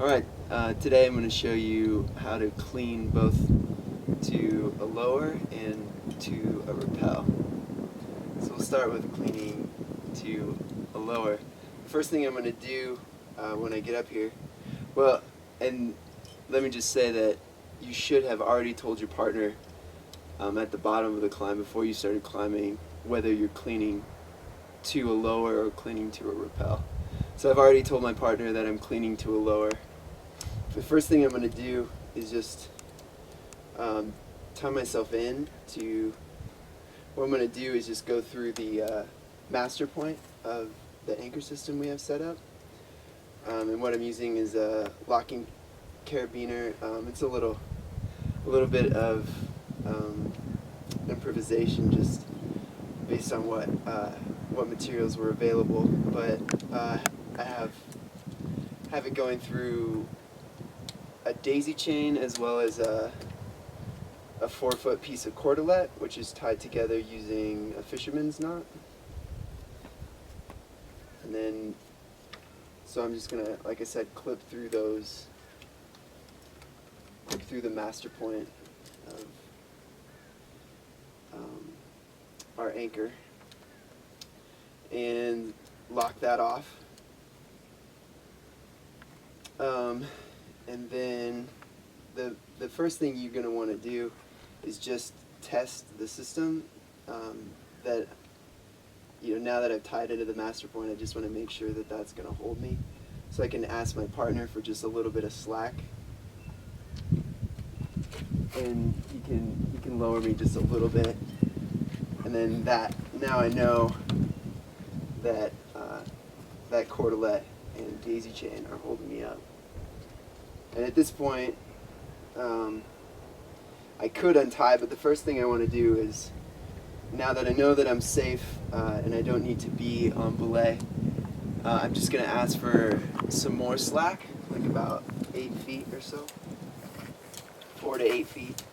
Alright, today I'm going to show you how to clean both to a lower and to a rappel. So we'll start with cleaning to a lower. First thing I'm going to do when I get up here, and let me just say that you should have already told your partner at the bottom of the climb before you started climbing whether you're cleaning to a lower or cleaning to a rappel. So I've already told my partner that I'm cleaning to a lower. The first thing I'm going to do is just tie myself in to, what I'm going to do is just go through the master point of the anchor system we have set up. And what I'm using is a locking carabiner. It's a little bit of improvisation just based on what materials were available, but I have it going through a daisy chain as well as a 4-foot piece of cordelette, which is tied together using a fisherman's knot. And then, so I'm just gonna, like I said, clip through the master point of our anchor and lock that off. And then the first thing you're going to want to do is just test the system. That, you know, now that I've tied it to the master point, I just want to make sure that that's going to hold me. So I can ask my partner for just a little bit of slack, and he can lower me just a little bit, and then now I know that that cordelette and daisy chain are holding me up. And at this point, I could untie, but the first thing I want to do is, now that I know that I'm safe and I don't need to be on belay, I'm just going to ask for some more slack, like about 8 feet or so, 4 to 8 feet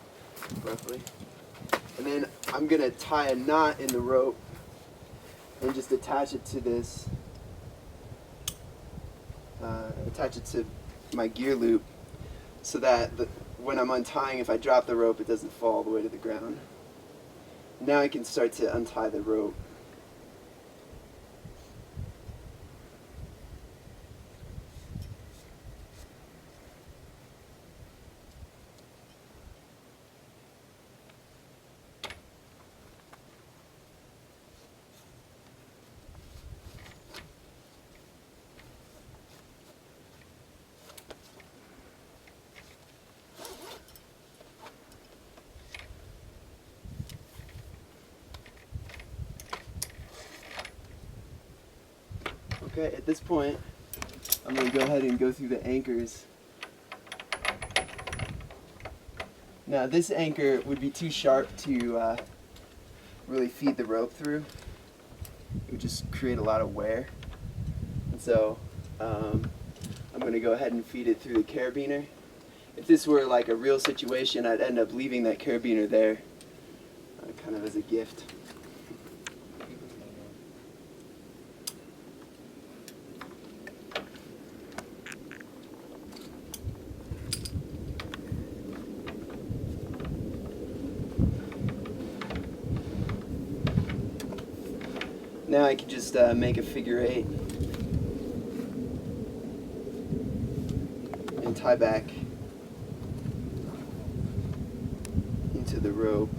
roughly. And then I'm going to tie a knot in the rope and just attach it to this, attach it to my gear loop, so that when I'm untying, if I drop the rope, it doesn't fall all the way to the ground. Now I can start to untie the rope. Okay, at this point, I'm going to go ahead and go through the anchors. Now this anchor would be too sharp to really feed the rope through. It would just create a lot of wear. And so I'm going to go ahead and feed it through the carabiner. If this were like a real situation, I'd end up leaving that carabiner there kind of as a gift. Now I can just make a figure 8 and tie back into the rope.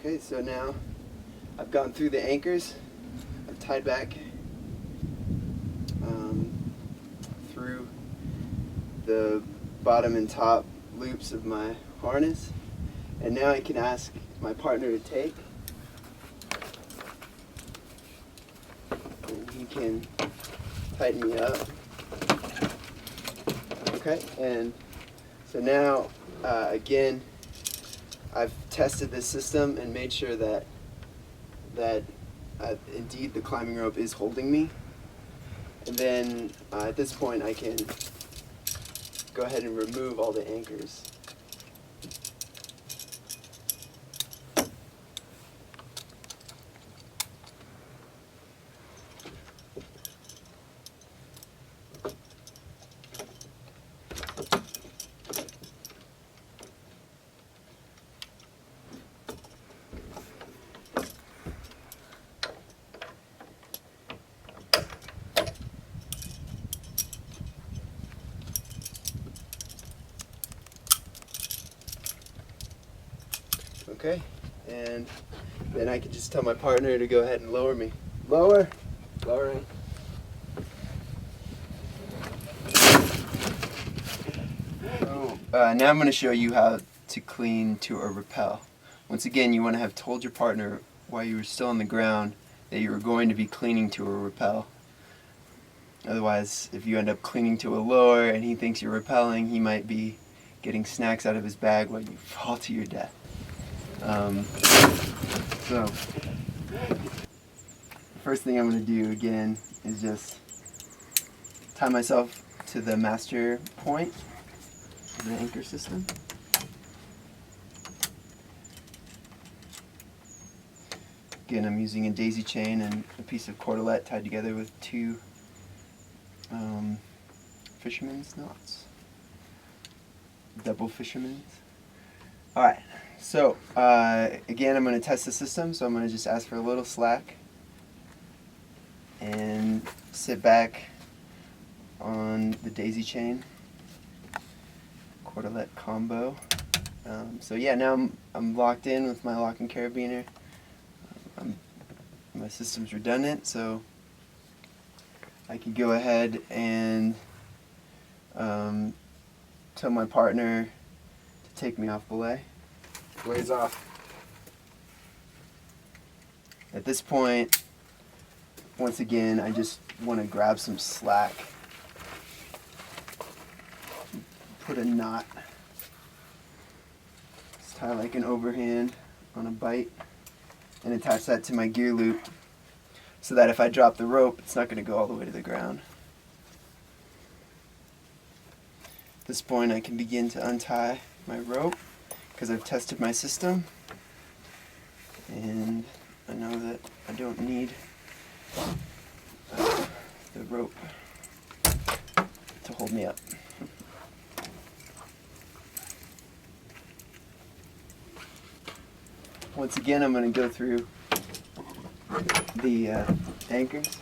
Okay, so now I've gone through the anchors, I've tied back through the bottom and top loops of my harness, and now I can ask my partner to take, and he can tighten me up. Okay, and so now again, I've tested this system and made sure that indeed the climbing rope is holding me. And then at this point I can go ahead and remove all the anchors. Okay, and then I can just tell my partner to go ahead and lower me. Lower. Lowering. So now I'm going to show you how to clean to a rappel. Once again, you want to have told your partner while you were still on the ground that you were going to be cleaning to a rappel. Otherwise, if you end up cleaning to a lower and he thinks you're rappelling, he might be getting snacks out of his bag while you fall to your death. So, first thing I'm going to do again is just tie myself to the master point of the anchor system. Again, I'm using a daisy chain and a piece of cordelette tied together with two fisherman's knots. Double fisherman's. Alright, so again I'm going to test the system, so I'm going to just ask for a little slack and sit back on the daisy chain cordelette combo. So yeah, now I'm locked in with my locking carabiner. My system's redundant, so I can go ahead and tell my partner to take me off belay. Blaze off. At this point, once again, I just want to grab some slack, put a knot, just tie like an overhand on a bight, and attach that to my gear loop so that if I drop the rope, it's not going to go all the way to the ground. At this point, I can begin to untie my rope because I've tested my system and I know that I don't need the rope to hold me up. Once again, I'm going to go through the anchors.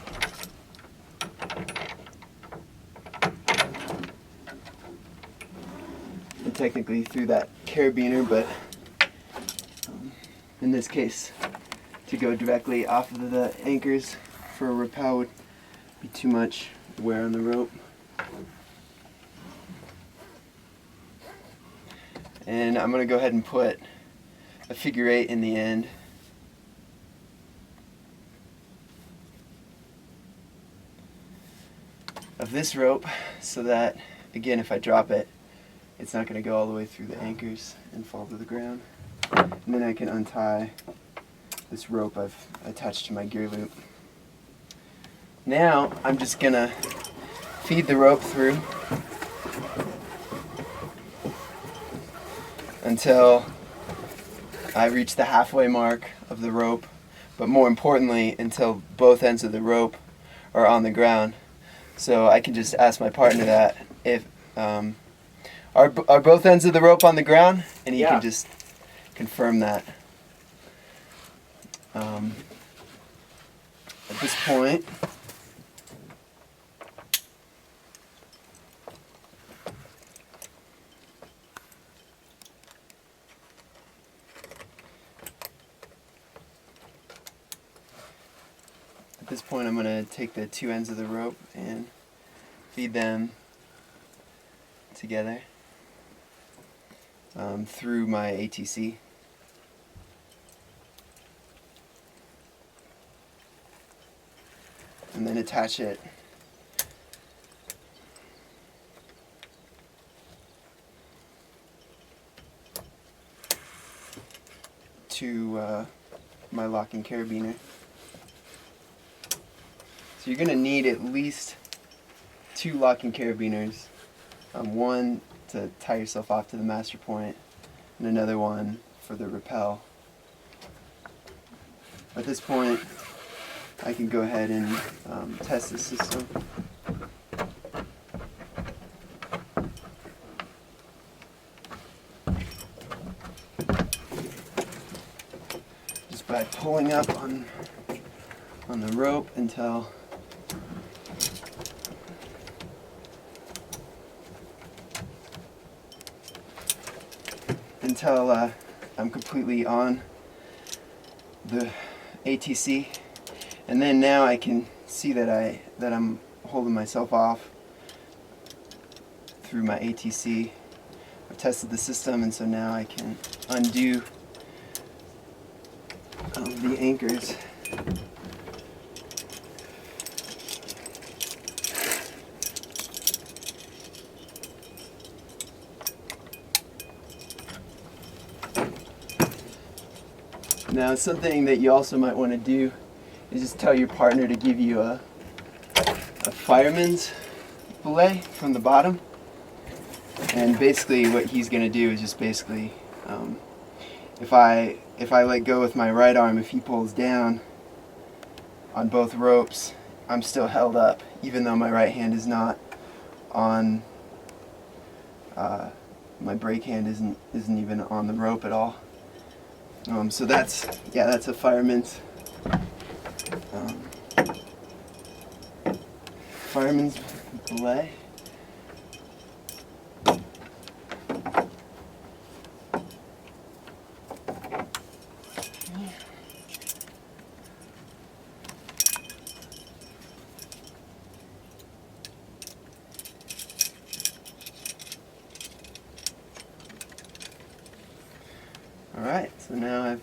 And technically through that carabiner, but in this case, to go directly off of the anchors for a rappel would be too much wear on the rope. And I'm going to go ahead and put a figure 8 in the end. Of this rope, so that again if I drop it, it's not going to go all the way through the anchors and fall to the ground. And then I can untie this rope I've attached to my gear loop. Now I'm just going to feed the rope through until I reach the halfway mark of the rope, but more importantly until both ends of the rope are on the ground. So I can just ask my partner that if are both ends of the rope on the ground, and he can just confirm that. At this point, I'm going to take the two ends of the rope and feed them together through my ATC. And then attach it to my locking carabiner. So you're going to need at least two locking carabiners, one to tie yourself off to the master point, and another one for the rappel. At this point, I can go ahead and test the system. Just by pulling up on the rope until I'm completely on the ATC, and then now I can see that I'm holding myself off through my ATC. I've tested the system, and so now I can undo the anchors. Now, something that you also might want to do is just tell your partner to give you a fireman's belay from the bottom. And basically what he's going to do is just basically, if I let go with my right arm, if he pulls down on both ropes, I'm still held up, even though my right hand is not on, my brake hand isn't even on the rope at all. So that's a fireman's belay. Alright, so now I've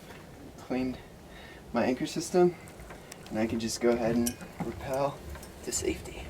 cleaned my anchor system, and I can just go ahead and rappel to safety.